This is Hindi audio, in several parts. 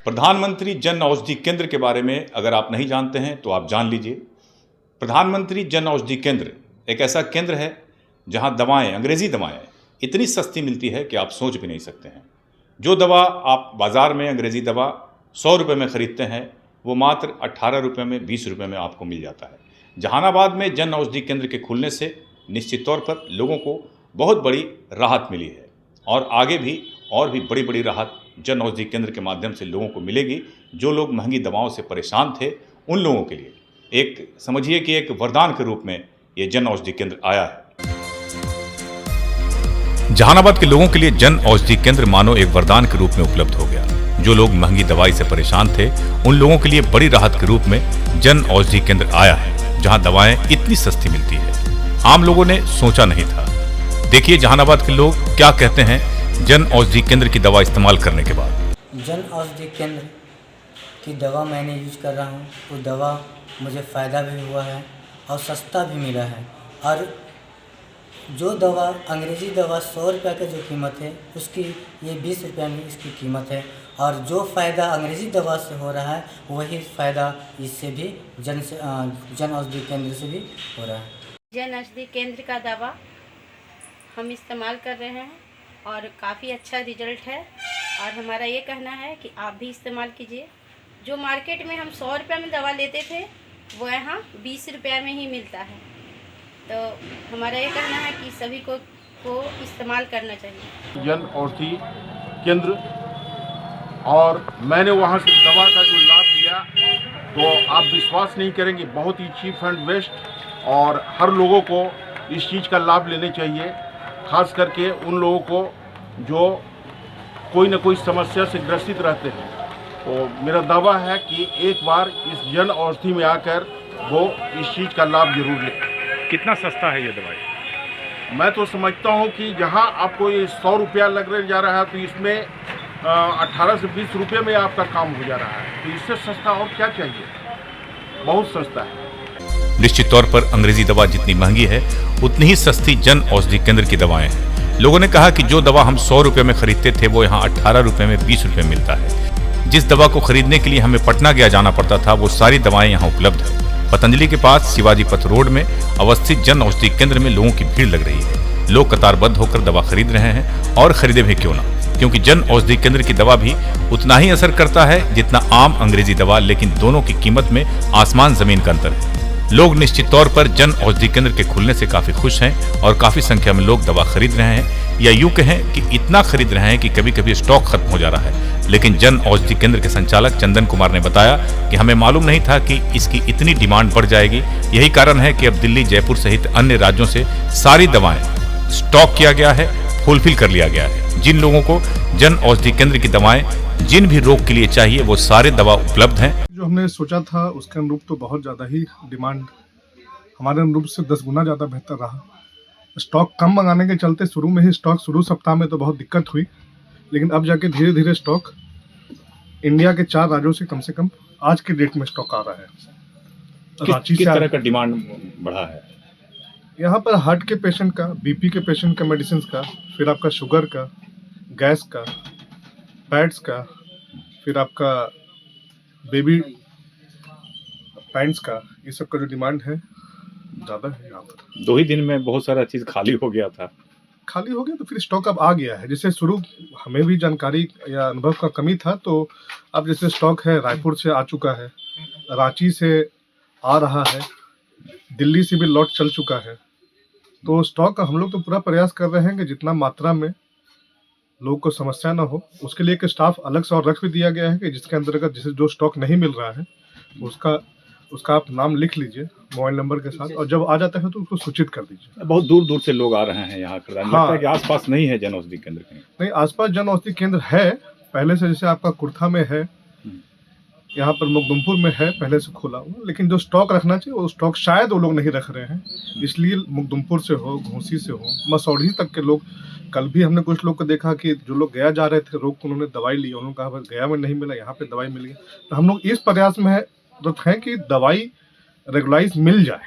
प्रधानमंत्री जन औषधि केंद्र के बारे में अगर आप नहीं जानते हैं तो आप जान लीजिए। प्रधानमंत्री जन औषधि केंद्र एक ऐसा केंद्र है जहां दवाएं, अंग्रेजी दवाएं इतनी सस्ती मिलती है कि आप सोच भी नहीं सकते हैं। जो दवा आप बाज़ार में अंग्रेजी दवा 100 रुपये में ख़रीदते हैं वो मात्र 18 रुपये में, 20 रुपये में आपको मिल जाता है। जहानाबाद में जन औषधि केंद्र के खुलने से निश्चित तौर पर लोगों को बहुत बड़ी राहत मिली है और आगे भी और भी बड़ी बड़ी राहत जन औषधि केंद्र के माध्यम से लोगों को मिलेगी। जो लोग महंगी दवाओं से परेशान थे उन लोगों के लिए एक समझिए कि एक वरदान के रूप में ये जन औषधि केंद्र आया है। जहानाबाद के लोगों के लिए जन औषधि केंद्र मानो एक वरदान के रूप में उपलब्ध हो गया। जो लोग महंगी दवाई से परेशान थे उन लोगों के लिए बड़ी राहत के रूप में जन औषधि केंद्र आया है, जहां दवाएं इतनी सस्ती मिलती है, आम लोगों ने सोचा नहीं था। देखिए जहानाबाद के लोग क्या कहते हैं जन औषधि केंद्र की दवा इस्तेमाल करने के बाद। जन औषधि केंद्र की दवा मैंने यूज कर रहा हूँ, वो दवा मुझे फ़ायदा भी हुआ है और सस्ता भी मिला है। और जो दवा अंग्रेज़ी दवा 100 रुपये का जो कीमत है उसकी ये 20 रुपये में इसकी कीमत है। और जो फ़ायदा अंग्रेज़ी दवा से हो रहा है वही फ़ायदा इससे भी जन औषधि केंद्र से भी हो रहा है। जन औषधि केंद्र का दवा हम इस्तेमाल कर रहे हैं और काफ़ी अच्छा रिजल्ट है और हमारा ये कहना है कि आप भी इस्तेमाल कीजिए। जो मार्केट में हम 100 रुपये में दवा लेते थे वो यहाँ 20 रुपये में ही मिलता है। तो हमारा ये कहना है कि सभी को इस्तेमाल करना चाहिए जन औषधि केंद्र। और मैंने वहाँ से दवा का जो लाभ लिया तो आप विश्वास नहीं करेंगे, बहुत ही चीप एंड बेस्ट। और हर लोगों को इस चीज़ का लाभ लेने चाहिए, खास करके उन लोगों को जो कोई न कोई समस्या से ग्रसित रहते हैं। तो मेरा दावा है कि एक बार इस जन औषधि में आकर वो इस चीज़ का लाभ जरूर लें। कितना सस्ता है ये दवाई? मैं तो समझता हूँ कि जहाँ आपको ये 100 रुपया लगने जा रहा है तो इसमें 18 से 20 रुपये में आपका काम हो जा रहा है। तो इससे सस्ता और क्या चाहिए, बहुत सस्ता है। निश्चित तौर पर अंग्रेजी दवा जितनी महंगी है उतनी ही सस्ती जन औषधि केंद्र की दवाएं हैं। लोगों ने कहा कि जो दवा हम 100 रुपये में खरीदते थे वो यहाँ 18 रुपये में, 20 रुपये मिलता है। जिस दवा को खरीदने के लिए हमें पटना गया जाना पड़ता था वो सारी दवाएं यहाँ उपलब्ध है। पतंजलि के पास शिवाजी पथ रोड में अवस्थित जन औषधि केंद्र में लोगों की भीड़ लग रही है। लोग कतारबद्ध होकर दवा खरीद रहे हैं और खरीदे भी क्यों ना, क्योंकि जन औषधि केंद्र की दवा भी उतना ही असर करता है जितना आम अंग्रेजी दवा, लेकिन दोनों की कीमत में आसमान जमीन का अंतर है। लोग निश्चित तौर पर जन औषधि केंद्र के खुलने से काफी खुश हैं और काफी संख्या में लोग दवा खरीद रहे हैं, या यूं कहें कि इतना खरीद रहे हैं कि कभी कभी स्टॉक खत्म हो जा रहा है। लेकिन जन औषधि केंद्र के संचालक चंदन कुमार ने बताया कि हमें मालूम नहीं था कि इसकी इतनी डिमांड बढ़ जाएगी। यही कारण है कि अब दिल्ली, जयपुर सहित अन्य राज्यों से सारी दवाएं स्टॉक किया गया है, फुलफिल कर लिया गया है। जिन लोगों को जन औषधि केंद्र की दवाएं जिन भी रोग के लिए चाहिए वो सारे दवा उपलब्ध हैं। जो हमने सोचा था उसके अनुरूप तो बहुत ज़्यादा ही डिमांड हमारे अनुरूप से 10 गुना ज़्यादा बेहतर रहा। स्टॉक कम मंगाने के चलते शुरू में ही शुरू सप्ताह में तो बहुत दिक्कत हुई, लेकिन अब जाके धीरे धीरे स्टॉक इंडिया के 4 राज्यों से कम आज के डेट में स्टॉक आ रहा है। किस तरह का डिमांड बढ़ा है? यहाँ पर हार्ट के पेशेंट का, बीपी के पेशेंट का मेडिसिन का, फिर आपका शुगर का, गैस का, पैड्स का, फिर आपका बेबी पैंट्स का, ये सब का जो डिमांड है ज़्यादा है यहाँ पर। 2 ही दिन में बहुत सारा चीज़ खाली हो गया था। खाली हो गया तो फिर स्टॉक अब आ गया है। जैसे शुरू हमें भी जानकारी या अनुभव का कमी था, तो अब जैसे स्टॉक है, रायपुर से आ चुका है, रांची से आ रहा है, दिल्ली से भी लॉट चल चुका है। तो स्टॉक का हम लोग तो पूरा प्रयास कर रहे हैं कि जितना मात्रा में लोगों को समस्या ना हो, उसके लिए एक स्टाफ अलग से और रख भी दिया गया है कि जिसके अंतर्गत जिसे जो स्टॉक नहीं मिल रहा है उसका आप नाम लिख लीजिए मोबाइल नंबर के साथ, और जब आ जाता है तो उसको सूचित कर दीजिए। बहुत दूर दूर से लोग आ रहे हैं यहाँ खरीदने। हाँ, लगता है कि आसपास नहीं है जन औषधि केंद्र कहीं? नहीं, आसपास जन औषधि केंद्र है पहले से, जैसे आपका कुर्था में है, यहाँ पर मुकदुमपुर में है पहले से खुला हुआ, लेकिन जो स्टॉक रखना चाहिए वो स्टॉक शायद वो लोग नहीं रख रहे हैं, इसलिए मुकदुमपुर से हो, घोसी से हो, मसौढ़ी तक के लोग। कल भी हमने कुछ लोग को देखा कि जो लोग गया जा रहे थे रोग को, उन्होंने दवाई ली, उन्होंने कहा गया में नहीं मिला, यहाँ पे दवाई मिल गई। तो हम लोग इस प्रयास में हैं कि दवाई रेगुलाइज मिल जाए,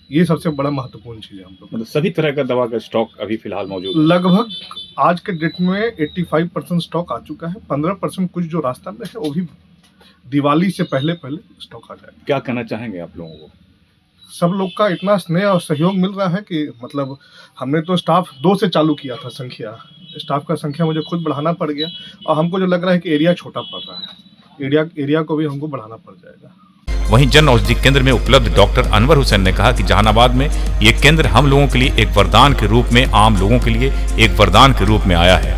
ये सबसे बड़ा महत्वपूर्ण चीज़ है हम लोग। मतलब सभी तरह का दवा का स्टॉक अभी फिलहाल मौजूद है। लगभग आज के डेट में 85% स्टॉक आ चुका है। 15% कुछ जो रास्ता में है वो भी दिवाली से पहले स्टॉक आ जाएगा। क्या कहना चाहेंगे आप लोगों को? सब लोग का इतना स्नेह और सहयोग मिल रहा है कि मतलब हमने तो स्टाफ 2 से चालू किया था संख्या, स्टाफ का संख्या मुझे खुद बढ़ाना पड़ गया और हमको जो लग रहा है कि एरिया छोटा पड़ रहा है, एरिया को भी हमको बढ़ाना पड़ जाएगा। वहीं जन औषधि केंद्र में उपलब्ध डॉक्टर अनवर हुसैन ने कहा कि जहानाबाद में ये केंद्र हम लोगों के लिए एक वरदान के रूप में, आम लोगों के लिए एक वरदान के रूप में आया है।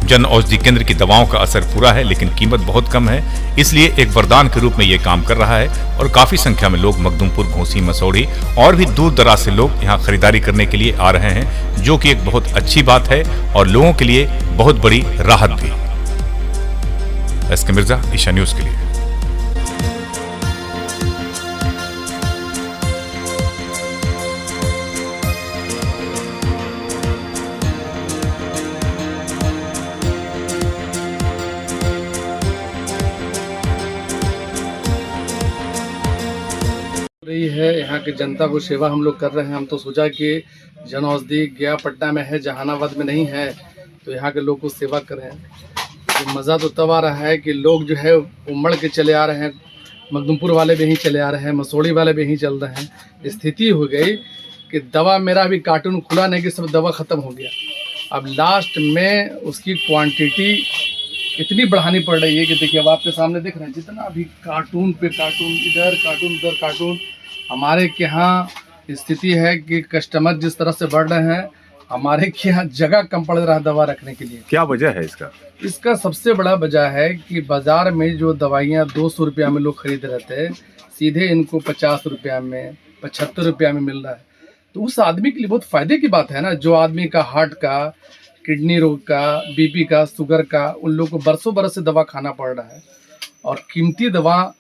जन औषधि केंद्र की दवाओं का असर पूरा है, लेकिन कीमत बहुत कम है, इसलिए एक वरदान के रूप में ये काम कर रहा है और काफी संख्या में लोग मखदूमपुर, घोसी, मसौढ़ी और भी दूर दराज से लोग यहाँ खरीदारी करने के लिए आ रहे हैं, जो कि एक बहुत अच्छी बात है और लोगों के लिए बहुत बड़ी राहत भी। एसके मिर्जा, ईशा न्यूज के लिए। रही है यहाँ की जनता को सेवा हम लोग कर रहे हैं। हम तो सोचा कि जन औषधि गया पटना में है, जहानाबाद में नहीं है, तो यहाँ के लोग को सेवा करें। तो मज़ा तो तब आ रहा है कि लोग जो है उमड़ के चले आ रहे हैं, मखदूमपुर वाले भी यहीं चले आ रहे हैं, मसौड़ी वाले भी यहीं चल रहे हैं। स्थिति हो गई कि दवा मेरा अभी कार्टून खुला नहीं कि सब दवा ख़त्म हो गया। अब लास्ट में उसकी क्वांटिटी इतनी बढ़ानी पड़ रही है कि देखिए अब आपके सामने दिख रहे हैं, जितना अभी कार्टून पे कार्टून, इधर कार्टून उधर कार्टून। हमारे के यहाँ स्थिति है कि कस्टमर जिस तरह से बढ़ रहे हैं, हमारे के यहाँ जगह कम पड़ रहा है दवा रखने के लिए। क्या वजह है इसका? इसका सबसे बड़ा वजह है कि बाज़ार में जो दवाइयाँ 200 रुपया में लोग खरीद रहे थे, सीधे इनको 50 रुपया में, 75 रुपया में मिल रहा है। तो उस आदमी के लिए बहुत फ़ायदे की बात है ना, जो आदमी का हार्ट का, किडनी रोग का, बीपी का, शुगर का, उन लोग को बरसों बरस से दवा खाना पड़ रहा है और कीमती दवा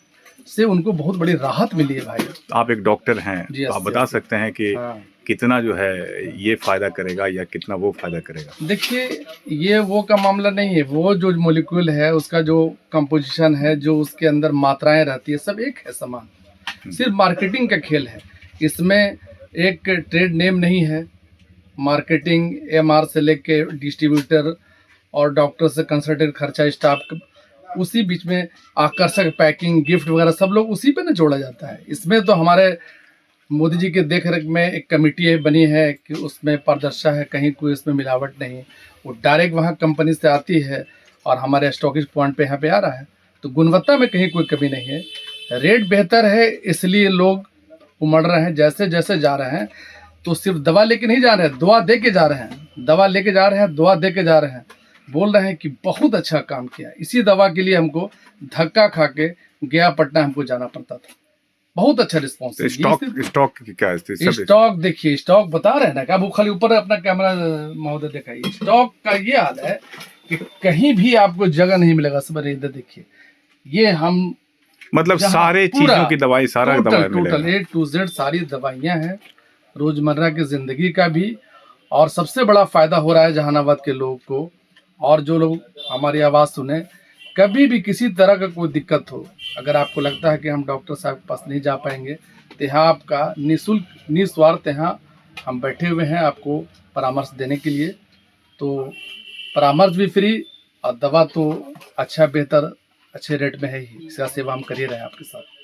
से उनको बहुत बड़ी राहत मिली है भाई। आप एक डॉक्टर हैं, जी, तो आप बता सकते हैं कि हाँ। कितना जो है ये फायदा करेगा या कितना वो फायदा करेगा? देखिए, ये वो का मामला नहीं है। वो जो मॉलिक्यूल है, उसका जो कंपोजिशन है, जो उसके अंदर मात्राएं रहती है, सब एक है समान। सिर्फ मार्केटिंग का खेल है। इसमें एक ट्रेड नेम नहीं है। मार्केटिंग, एमआर से लेके डिस्ट्रीब्यूटर और डॉक्टर से कंसल्टेंट खर्चा, स्टाफ, उसी बीच में आकर्षक पैकिंग, गिफ्ट वगैरह सब लोग उसी पे ना जोड़ा जाता है। इसमें तो हमारे मोदी जी के देख रेख में एक कमेटी बनी है कि उसमें पारदर्शिता है, कहीं कोई इसमें मिलावट नहीं। वो डायरेक्ट वहाँ कंपनी से आती है और हमारे स्टॉकिस्ट पॉइंट पे यहाँ पे आ रहा है। तो गुणवत्ता में कहीं कोई कमी नहीं है। रेट बेहतर है, इसलिए लोग उमड़ रहे हैं। जैसे जैसे जा रहे हैं तो सिर्फ दवा लेके नहीं जा रहे हैं, दुआ दे के जा रहे हैं। दवा लेके जा रहे हैं, दुआ दे के जा रहे हैं। बोल रहे हैं कि बहुत अच्छा काम किया। इसी दवा के लिए हमको धक्का खा के गया पटना हमको जाना पड़ता था। बहुत अच्छा रिस्पॉन्स। स्टॉक की क्या स्थिति? स्टॉक देखिए, स्टॉक बता रहे हैं ना, क्या वो खाली ऊपर अपना कैमरा महोदय दिखाइए। स्टॉक का ये हाल है कि कहीं भी आपको जगह नहीं मिलेगा। सब इधर देखिए, ये हम मतलब सारे चीजों की दवाई, सारा दवाई टोटल A to Z सारी दवाइयाँ हैं, रोजमर्रा की जिंदगी का भी। और सबसे बड़ा फायदा हो रहा है जहानाबाद के लोगों को। और जो लोग हमारी आवाज़ सुने, कभी भी किसी तरह का कोई दिक्कत हो, अगर आपको लगता है कि हम डॉक्टर साहब के पास नहीं जा पाएंगे, तो यहाँ आपका निःशुल्क, निस्वार्थ यहाँ हम बैठे हुए हैं आपको परामर्श देने के लिए। तो परामर्श भी फ्री और दवा तो अच्छा, बेहतर, अच्छे रेट में है ही। इसका सेवा हम कर ही रहे हैं आपके साथ।